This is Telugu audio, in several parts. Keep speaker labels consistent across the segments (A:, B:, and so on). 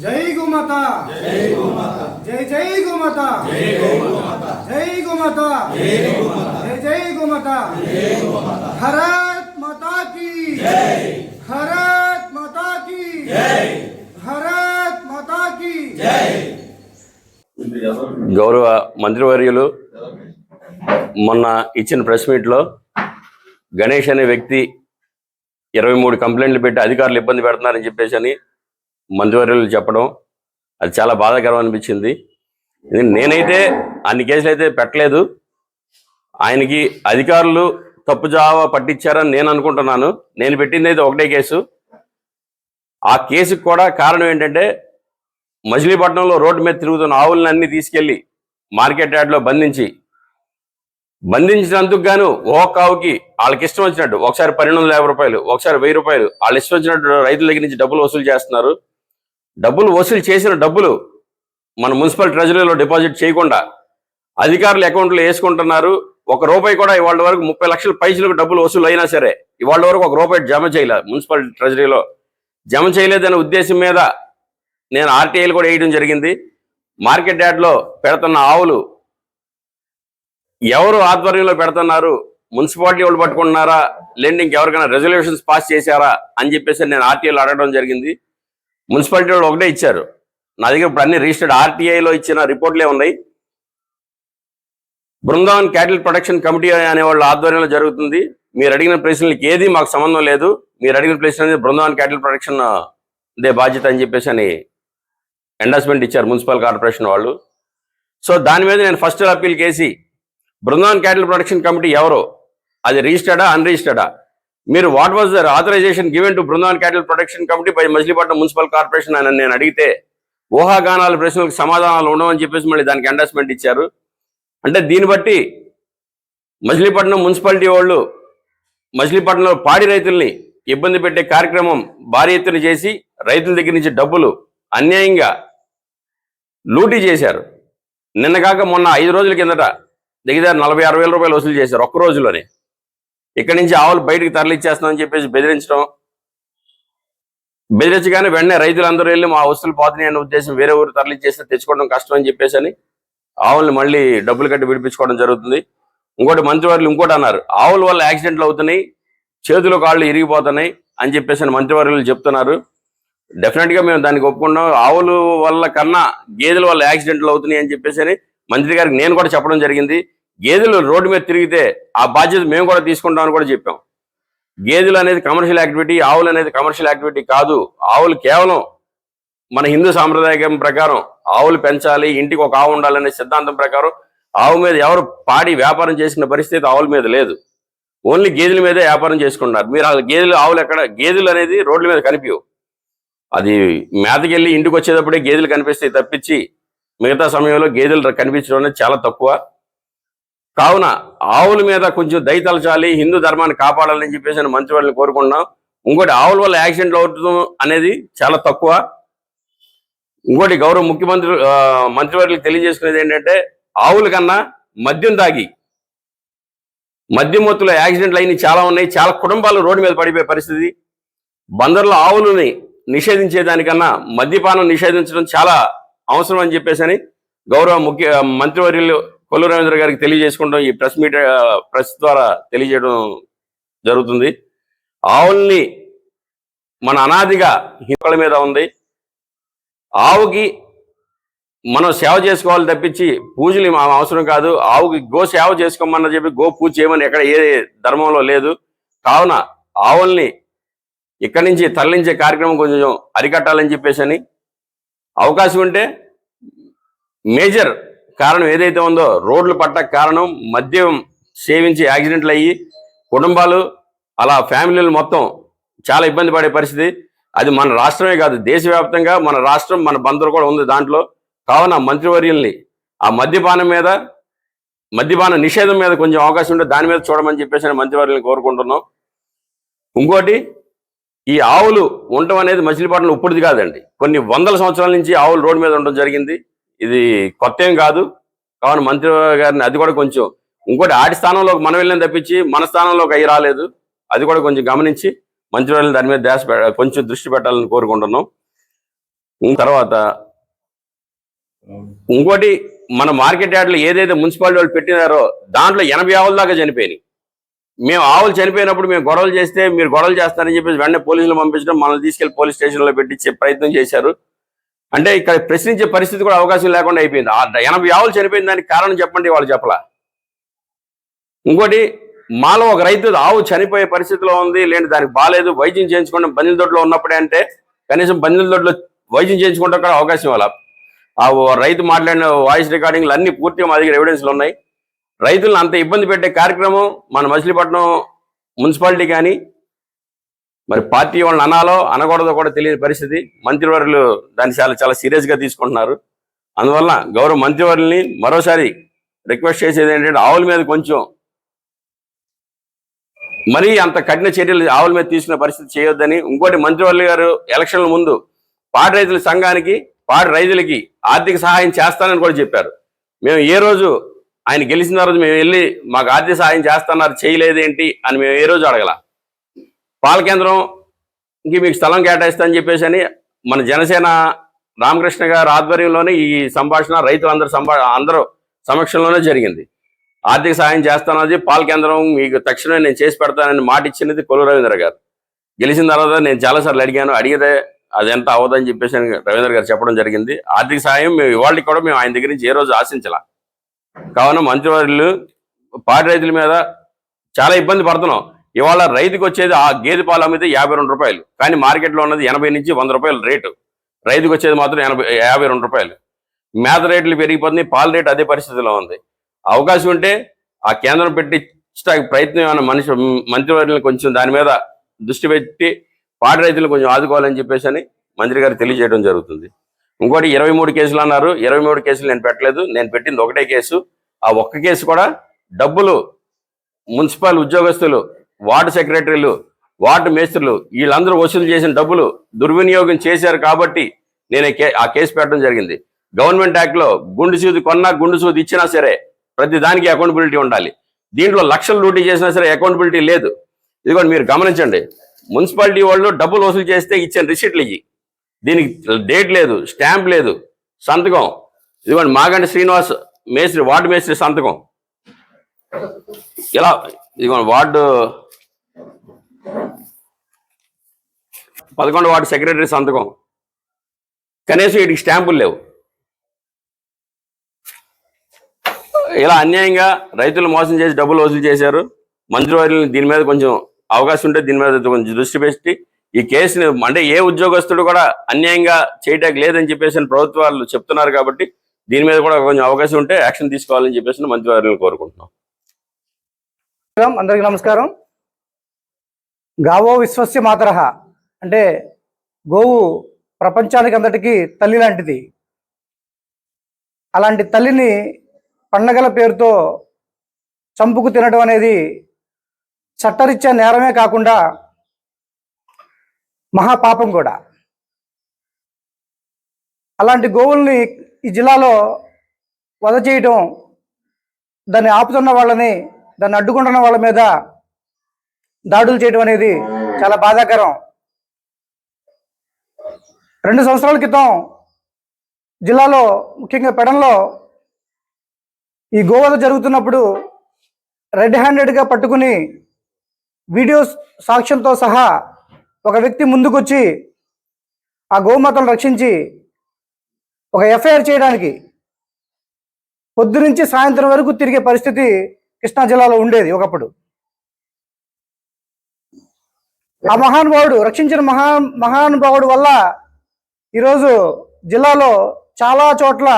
A: जय गौ माता, जय गौ माता, जय जय गौ माता, जय गौ माता, जय गौ माता, जय गौ माता, जय जय गौ माता, जय गौ माता। भारत माता की जय, भारत माता की जय, भारत माता की जय।
B: గౌరవ మంత్రివర్యులు మొన్న ఇచ్చిన ప్రెస్ మీట్లో గణేష్ అనే వ్యక్తి 23 కంప్లైంట్లు పెట్టి అధికారులు ఇబ్బంది పెడుతున్నారని చెప్పేసి అని మంత్రివర్యులు చెప్పడం అది చాలా బాధాకరం అనిపించింది. నేనైతే అన్ని కేసులు అయితే పెట్టలేదు. ఆయనకి అధికారులు తప్పుజావా పట్టించారని నేను అనుకుంటున్నాను. నేను పెట్టింది అయితే ఒకటే కేసు. ఆ కేసుకు కూడా కారణం ఏంటంటే మచిలీపట్నంలో రోడ్డు మీద తిరుగుతున్న ఆవులను అన్ని తీసుకెళ్లి మార్కెట్ యార్డ్లో బంధించినందుకు గాను ఒక్కొక్క ఆవుకి వాళ్ళకి ఇష్టం వచ్చినట్టు ఒకసారి 1250 రూపాయలు, ఒకసారి 1000 రూపాయలు వాళ్ళు ఇష్టం వచ్చినట్టు రైతుల దగ్గర నుంచి డబ్బులు వసూలు చేస్తున్నారు. డబ్బులు వసూలు చేసిన డబ్బులు మన మున్సిపల్ ట్రెజరీలో డిపాజిట్ చేయకుండా అధికారుల అకౌంట్లో వేసుకుంటున్నారు. ₹1 కూడా ఇవాళ వరకు 30 లక్షల పైసలకు డబ్బులు వసూలు అయినా సరే ఇవాళ వరకు ₹1 జమ చేయలేదు. మున్సిపల్ ట్రెజరీలో జమ చేయలేదనే ఉద్దేశం మీద నేను ఆర్టీఐలు కూడా వేయడం జరిగింది. మార్కెట్ యార్డ్లో పెడుతున్న ఆవులు ఎవరు ఆధ్వర్యంలో పెడుతున్నారు, మున్సిపాలిటీ వాళ్ళు పట్టుకుంటున్నారా, లేదంటే ఇంకెవరికైనా రెజల్యూషన్స్ పాస్ చేశారా అని చెప్పేసి నేను ఆర్టీఐలో అడగడం జరిగింది. మున్సిపాలిటీ వాళ్ళు ఒకటే ఇచ్చారు. నా దగ్గర ఇప్పుడు అన్ని రిజిస్టర్డ్ ఆర్టీఐలో ఇచ్చిన రిపోర్ట్లే ఉన్నాయి. బృందావన్ క్యాటిల్ ప్రొటెక్షన్ కమిటీ అనే వాళ్ళ ఆధ్వర్యంలో జరుగుతుంది. మీరు అడిగిన ప్రశ్నలకి ఏది మాకు సంబంధం లేదు. మీరు అడిగిన ప్రశ్న అనేది బృందావన్ క్యాటిల్ ప్రొటెక్షన్ దే బాధ్యత అని చెప్పేసి అని ఎండార్స్మెంట్ ఇచ్చారు మున్సిపల్ కార్పొరేషన్ వాళ్ళు. సో దాని మీద నేను ఫస్ట్ అప్పీల్ కేసి బృందావన్ క్యాటిల్ ప్రొటెక్షన్ కమిటీ ఎవరో, అది రిజిస్టర్డా అన్రిజిస్టర్డా, మీరు what was their authorization given to Brindavan cattle protection committee by Machilipatnam municipal corporation అని నేను అడిగితే ఊహాగానాల ప్రశ్నలకు సమాధానాలు ఉండవని చెప్పేసి మళ్ళీ దానికి ఎండార్స్మెంట్ ఇచ్చారు. అంటే దీన్ని బట్టి మచిలీపట్నం మున్సిపాలిటీ వాళ్ళు మచిలీపట్నంలో పాడి రైతుల్ని ఇబ్బంది పెట్టే కార్యక్రమం భారీ ఎత్తున చేసి రైతుల దగ్గర నుంచి డబ్బులు అన్యాయంగా లూటీ చేశారు. నిన్న కాక మొన్న 5 రోజుల కిందట దగ్గర 40-60 వేల రూపాయలు వసూలు చేశారు ఒక్క రోజులోనే. ఇక్కడి నుంచి ఆవులు బయటకు తరలిచ్చేస్తామని చెప్పేసి బెదిరించగానే వెంటనే రైతులందరూ వెళ్ళి మా వస్తువులు పోతున్నాయి అనే ఉద్దేశం వేరే ఊరు తరలిచ్చేస్తే తెచ్చుకోవడం కష్టం అని చెప్పేసి అని ఆవుల్ని మళ్ళీ డబ్బులు కట్టి విడిపించుకోవడం జరుగుతుంది. ఇంకోటి మంత్రివర్యులు ఇంకోటి అన్నారు, ఆవుల వల్ల యాక్సిడెంట్లు అవుతున్నాయి, చేతులు కాళ్ళు ఇరిగిపోతున్నాయి అని చెప్పేసి మంత్రివర్యులు చెప్తున్నారు. డెఫినెట్గా మేము దానికి ఒప్పుకున్నాం. ఆవుల వల్ల కన్నా గేదెల వల్ల యాక్సిడెంట్లు అవుతున్నాయి అని చెప్పేసి అని మంత్రి గారికి నేను కూడా చెప్పడం జరిగింది. గేదెలు రోడ్డు మీద తిరిగితే ఆ బాధ్యత మేము కూడా తీసుకుంటామని కూడా చెప్పాం. గేదెలు అనేది కమర్షియల్ యాక్టివిటీ, ఆవులు అనేది కమర్షియల్ యాక్టివిటీ కాదు. ఆవులు కేవలం మన హిందూ సాంప్రదాయం ప్రకారం ఆవులు పెంచాలి, ఇంటికి ఒక ఆవు ఉండాలనే సిద్ధాంతం ప్రకారం ఆవు మీద ఎవరు పాడి వ్యాపారం చేసిన పరిస్థితి ఆవుల మీద లేదు. ఓన్లీ గేదెల మీదే వ్యాపారం చేసుకుంటున్నారు. మీరు గేదెలు ఆవులు ఎక్కడ, గేదెలు అనేది రోడ్ల మీద కనిపించవు. అది మేతకెళ్ళి ఇంటికి వచ్చేటప్పుడే గేదెలు కనిపిస్తాయి తప్పించి మిగతా సమయంలో గేదెలు కనిపించడం అనేది చాలా తక్కువ. కావున ఆవుల మీద కొంచెం దయతలచాలి, హిందూ ధర్మాన్ని కాపాడాలని చెప్పేసి మంత్రివర్యులను కోరుకుంటున్నాం. ఇంకోటి ఆవుల వల్ల యాక్సిడెంట్లు అవుతుంది అనేది చాలా తక్కువ. ఇంకోటి గౌరవ మంత్రివర్యులకు తెలియజేసుకునేది ఏంటంటే ఆవుల కన్నా మద్యం తాగి మద్యం మొత్తులో యాక్సిడెంట్లు అయినవి చాలా ఉన్నాయి. చాలా కుటుంబాలు రోడ్డు మీద పడిపోయే పరిస్థితి. బందర్లో ఆవులని నిషేధించేదానికన్నా మద్యపానం నిషేధించడం చాలా అవసరం అని చెప్పేసి గౌరవ మంత్రివర్యులు కొల్లు రవీంద్ర గారికి తెలియజేసుకుంటాం. ఈ ప్రెస్ ద్వారా తెలియజేయడం జరుగుతుంది. ఆవుల్ని మన అనాదిగా హిందువుల మీద ఉంది. ఆవుకి మనం సేవ చేసుకోవాలి తప్పించి పూజలు అవసరం కాదు. ఆవుకి గో సేవ చేసుకోమని చెప్పి గో పూజ చేయమని ఎక్కడ ఏ ధర్మంలో లేదు. కావున ఆవుల్ని ఇక్కడి నుంచి తరలించే కార్యక్రమం కొంచెం అరికట్టాలని చెప్పేసి అవకాశం ఉంటే మేజర్ కారణం ఏదైతే ఉందో రోడ్లు పట్టక కారణం మద్యం సేవించి యాక్సిడెంట్లు అయ్యి కుటుంబాలు అలా ఫ్యామిలీలు మొత్తం చాలా ఇబ్బంది పడే పరిస్థితి. అది మన రాష్ట్రమే కాదు, దేశవ్యాప్తంగా మన రాష్ట్రం మన బందరు కూడా ఉంది దాంట్లో. కావున మంత్రివర్యుల్ని ఆ మద్యపాన నిషేధం మీద కొంచెం అవకాశం ఉంటే దాని మీద చూడమని చెప్పేసి మంత్రివర్యుల్ని కోరుకుంటున్నాం. ఇంకోటి, ఈ ఆవులు ఉండటం అనేది మచిలీపట్నం ఇప్పుడుది కాదండి, కొన్ని వందల సంవత్సరాల నుంచి ఆవులు రోడ్డు మీద ఉండడం జరిగింది. ఇది కొత్త ఏం కాదు. కావున మంత్రి గారిని అది కూడా కొంచెం ఇంకోటి ఆడి స్థానంలోకి మనం వెళ్ళిన తప్పించి మన స్థానంలోకి అయ్యి రాలేదు. అది కూడా కొంచెం గమనించి మంత్రివర్యులు దాని మీద కొంచెం దృష్టి పెట్టాలని కోరుకుంటున్నాం. తర్వాత ఇంకోటి మన మార్కెట్ యార్డ్లో ఏదైతే మున్సిపాలిటీ వాళ్ళు పెట్టినారో దాంట్లో 80 ఆవుల దాకా చనిపోయినాయి. మేము ఆవులు చనిపోయినప్పుడు మేము గొడవలు చేస్తే మీరు గొడవలు చేస్తారని చెప్పేసి వెంటనే పోలీసులు పంపించడం, మనల్ని తీసుకెళ్లి పోలీస్ స్టేషన్లో పెట్టించే ప్రయత్నం చేశారు. అంటే ఇక్కడ ప్రశ్నించే పరిస్థితి కూడా అవకాశం లేకుండా అయిపోయింది. 80 ఆవులు చనిపోయిన దానికి కారణం చెప్పండి, వాళ్ళు చెప్పలా. ఇంకోటి మాలో ఒక రైతు ఆవు చనిపోయే పరిస్థితిలో ఉంది, లేదంటే దానికి బాగాలేదు, వైద్యం చేయించుకోవడం బందిల దొడ్లో ఉన్నప్పుడే అంటే కనీసం బందిల దొడ్లో వైద్యం చేయించుకుంటే కూడా అవకాశం ఇవ్వాలి. ఆ రైతు మాట్లాడిన వాయిస్ రికార్డింగ్లు అన్ని పూర్తిగా మా దగ్గర ఎవిడెన్స్లు ఉన్నాయి. రైతులను అంత ఇబ్బంది పెట్టే కార్యక్రమం మన మచిలీపట్నం మున్సిపాలిటీ కానీ మరి పార్టీ వాళ్ళని అనాలో అనకూడదో కూడా తెలియని పరిస్థితి. మంత్రివర్యులు దాన్ని చాలా చాలా సీరియస్గా తీసుకుంటున్నారు. అందువల్ల గౌరవ మంత్రివర్యుల్ని మరోసారి రిక్వెస్ట్ చేసేది ఏంటంటే ఆవుల మీద కొంచెం మరీ అంత కఠిన చర్యలు ఆవుల మీద తీసుకునే పరిస్థితి చేయొద్దని. ఇంకోటి మంత్రివర్యులు గారు ఎలక్షన్ల ముందు పాడి రైతుల సంఘానికి పాడి రైతులకి ఆర్థిక సహాయం చేస్తానని కూడా చెప్పారు. మేము ఏ రోజు ఆయన గెలిచిన రోజు మేము వెళ్ళి మాకు ఆర్థిక సహాయం చేస్తున్నారు చేయలేదేంటి అని మేము ఏ రోజు అడగల. పాల కేంద్రం ఇంక మీకు స్థలం కేటాయిస్తానని చెప్పేసి అని మన జనసేన రామకృష్ణ గారి ఆధ్వర్యంలోనే ఈ సంభాషణ రైతులందరూ అందరూ సమక్షంలోనే జరిగింది. ఆర్థిక సహాయం చేస్తానది పాల కేంద్రం మీకు తక్షణమే నేను చేసి పెడతానని మాట ఇచ్చినది కొల్లు రవీంద్ర గారు. గెలిచిన తర్వాత నేను చాలాసార్లు అడిగితే అది ఎంత అవ్వదని చెప్పేసి రవీంద్ర గారు చెప్పడం జరిగింది. ఆర్థిక సహాయం మేము ఇవాళకి కూడా మేము ఆయన దగ్గర నుంచి ఏ రోజు ఆశించాల. కావున మంత్రివర్యులు పాడి రైతుల మీద చాలా ఇబ్బంది పడుతున్నాం. ఇవాళ రైతుకు వచ్చేది ఆ గేదె పాలు అమ్మితే 52 రూపాయలు, కానీ మార్కెట్లో ఉన్నది 80 నుంచి 100 రూపాయలు రేటు. రైతుకు వచ్చేది మాత్రం 52 రూపాయలు. మేత రేట్లు పెరిగిపోతుంది, పాల రేటు అదే పరిస్థితిలో ఉంది. అవకాశం ఉంటే ఆ కేంద్రం పెట్టి ప్రయత్నం ఏమైనా మంత్రివర్యులను కొంచెం దాని మీద దృష్టి పెట్టి పాడి రైతులు కొంచెం ఆదుకోవాలని చెప్పేసి అని మంత్రి గారు తెలియజేయడం జరుగుతుంది. ఇంకోటి 23 కేసులు అన్నారు. 23 కేసులు నేను పెట్టలేదు, నేను పెట్టింది ఒకటే కేసు. ఆ ఒక్క కేసు కూడా డబ్బులు మున్సిపల్ ఉద్యోగస్తులు, వార్డు సెక్రటరీలు, వార్డు మేస్త్రులు వీళ్ళందరూ వసూలు చేసిన డబ్బులు దుర్వినియోగం చేశారు కాబట్టి నేను ఆ కేసు పెట్టడం జరిగింది. గవర్నమెంట్ యాక్ట్లో గుండు సూది కొన్నా గుండు సూది ఇచ్చినా సరే ప్రతి దానికి అకౌంటబిలిటీ ఉండాలి. దీంట్లో లక్షలు లూటీ చేసినా సరే అకౌంటబిలిటీ లేదు. ఇది కూడా మీరు గమనించండి. మున్సిపాలిటీ వాళ్ళు డబ్బులు వసూలు చేస్తే ఇచ్చిన రిసిప్ట్లు ఇవి, దీనికి డేట్ లేదు, స్టాంప్ లేదు, సంతకం ఇదిగోండి మాగంటి శ్రీనివాస్ మేస్త్రి, వార్డు మేస్త్రి సంతకం. ఇలా ఇదిగోండి వార్డు 11 వార్డు సెక్రటరీ సంతకం. కనీసం వీటికి స్టాంపులు లేవు. ఇలా అన్యాయంగా రైతులు మోసం చేసి డబ్బులు వసూలు చేశారు. మంత్రివర్యులు దీని మీద కొంచెం అవకాశం ఉంటే దీని మీద కొంచెం దృష్టి పెట్టి ఈ కేసుని, అంటే ఏ ఉద్యోగస్తుడు కూడా అన్యాయంగా చేయడానికి లేదని చెప్పేసి ప్రభుత్వాలు చెప్తున్నారు కాబట్టి దీని మీద కూడా కొంచెం అవకాశం ఉంటే యాక్షన్ తీసుకోవాలని చెప్పేసి మంత్రివర్యులను కోరుకుంటున్నాం.
A: అందరికీ నమస్కారం. గావో విశ్వస్య మాతరః అంటే గోవు ప్రపంచానికి అంతటికీ తల్లి లాంటిది. అలాంటి తల్లిని పండగల పేరుతో చంపుకు తినడం అనేది చట్టరీత్యా నేరమే కాకుండా మహాపాపం కూడా. అలాంటి గోవుల్ని ఈ జిల్లాలో వధ చేయటం, దాన్ని ఆపుతున్న వాళ్ళని, దాన్ని అడ్డుకుంటున్న వాళ్ళ మీద దాడులు చేయడం అనేది చాలా బాధాకరం. 2 సంవత్సరాల క్రితం జిల్లాలో ముఖ్యంగా పెడంలో ఈ గోవధ జరుగుతున్నప్పుడు రెడ్ హ్యాండెడ్గా పట్టుకుని వీడియో సాక్ష్యంతో సహా ఒక వ్యక్తి ముందుకొచ్చి ఆ గోమాతను రక్షించి ఒక ఎఫ్ఐఆర్ చేయడానికి పొద్దునుంచి సాయంత్రం వరకు తిరిగే పరిస్థితి కృష్ణా జిల్లాలో ఉండేది ఒకప్పుడు. ఆ మహానుభావుడు రక్షించిన మహానుభావుడు వల్ల ఈరోజు జిల్లాలో చాలా చోట్ల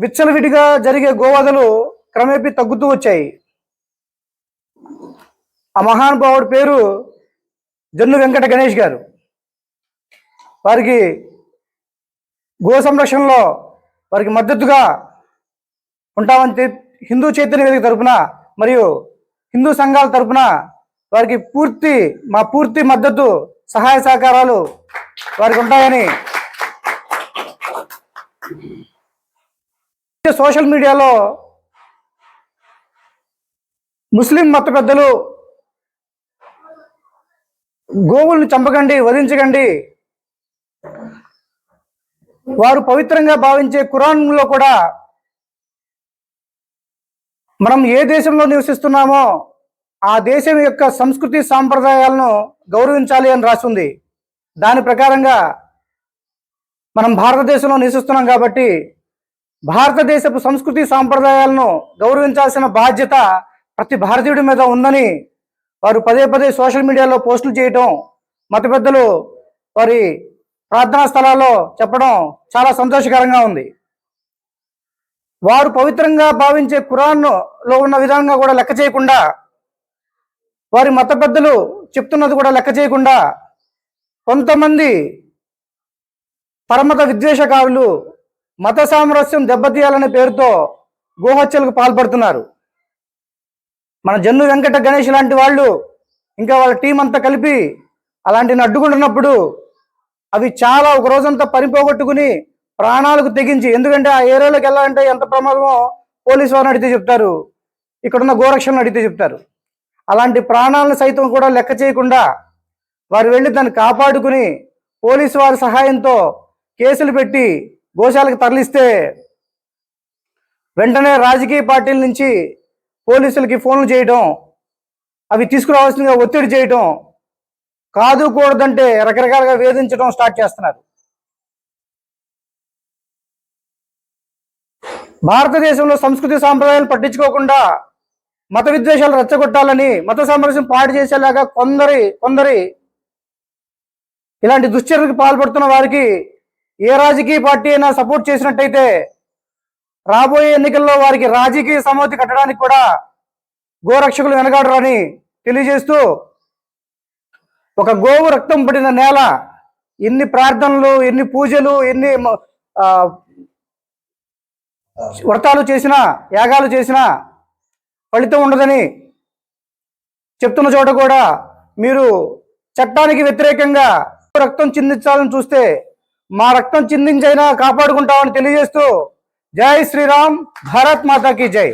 A: విచ్చలవిడిగా జరిగే గోవధలు క్రమేపీ తగ్గుతూ వచ్చాయి. ఆ మహానుభావుడి పేరు జన్ను వెంకట గణేష్ గారు. వారికి గో సంరక్షణలో వారికి మద్దతుగా ఉంటామని హిందూ చైతన్య వేదిక తరపున మరియు హిందూ సంఘాల తరపున వారికి మా పూర్తి మద్దతు, సహాయ సహకారాలు వారికి ఉంటాయని సోషల్ మీడియాలో ముస్లిం మత పెద్దలు గోవుల్ని చంపకండి, వధించకండి, వారు పవిత్రంగా భావించే ఖురాన్లో కూడా మనం ఏ దేశంలో నివసిస్తున్నామో ఆ దేశం యొక్క సంస్కృతి సాంప్రదాయాలను గౌరవించాలి అని రాస్తుంది. దాని ప్రకారంగా మనం భారతదేశంలో నివసిస్తున్నాం కాబట్టి భారతదేశపు సంస్కృతి సాంప్రదాయాలను గౌరవించాల్సిన బాధ్యత ప్రతి భారతీయుడి మీద ఉందని వారు పదే పదే సోషల్ మీడియాలో పోస్టులు చేయటం, మత పెద్దలు వారి ప్రార్థనా స్థలాల్లో చెప్పడం చాలా సంతోషకరంగా ఉంది. వారు పవిత్రంగా భావించే ఖురాన్లో ఉన్న విధంగా కూడా లెక్క చేయకుండా, వారి మత పెద్దలు చెప్తున్నది కూడా లెక్క చేయకుండా కొంతమంది పరమత విద్వేషకారులు మత సామరస్యం దెబ్బతీయాలనే పేరుతో గోహత్యలకు పాల్పడుతున్నారు. మన జన్ను వెంకట గణేష్ లాంటి వాళ్ళు ఇంకా వాళ్ళ టీం అంతా కలిపి అలాంటిని అడ్డుకుంటున్నప్పుడు అవి చాలా ఒక రోజంతా పనిపోగొట్టుకుని ప్రాణాలకు తెగించి, ఎందుకంటే ఆ ఏరియాలోకి వెళ్ళాలంటే ఎంత ప్రమాదమో పోలీసు వారిని అడిగితే చెప్తారు, ఇక్కడున్న గోరక్షలను అడిగితే చెప్తారు. అలాంటి ప్రాణాలను సైతం కూడా లెక్క చేయకుండా వారు వెళ్ళి దాన్ని కాపాడుకుని పోలీసు వారి సహాయంతో కేసులు పెట్టి గోశాలకు తరలిస్తే వెంటనే రాజకీయ పార్టీల నుంచి పోలీసులకి ఫోన్లు చేయటం, అవి తీసుకురావాల్సిందిగా ఒత్తిడి చేయటం, కాదు కూడదంటే రకరకాలుగా వేధించడం స్టార్ట్ చేస్తున్నారు. భారతదేశంలో సంస్కృతి సాంప్రదాయాలు పట్టించుకోకుండా మత విద్వేషాలు రెచ్చగొట్టాలని, మత సామరస్యం పాడు చేసేలాగా కొందరి ఇలాంటి దుశ్చర్యలకు పాల్పడుతున్న వారికి ఏ రాజకీయ పార్టీ అయినా సపోర్ట్ చేసినట్టయితే రాబోయే ఎన్నికల్లో వారికి రాజకీయ సమ్మతి కట్టడానికి కూడా గోరక్షకులు వెనకాడరు అని తెలియజేస్తూ, ఒక గోవు రక్తం పడిన నేల ఎన్ని ప్రార్థనలు, ఎన్ని పూజలు, ఎన్ని వ్రతాలు చేసినా, యాగాలు చేసినా ఫలితం ఉండదని చెప్తున్న చోట కూడా మీరు చట్టానికి వ్యతిరేకంగా రక్తం చిందించాలని చూస్తే మా రక్తం చిందించైనా కాపాడుకుంటామని తెలియజేస్తూ, జై శ్రీరామ్, భారత్ మాతా కీ జై.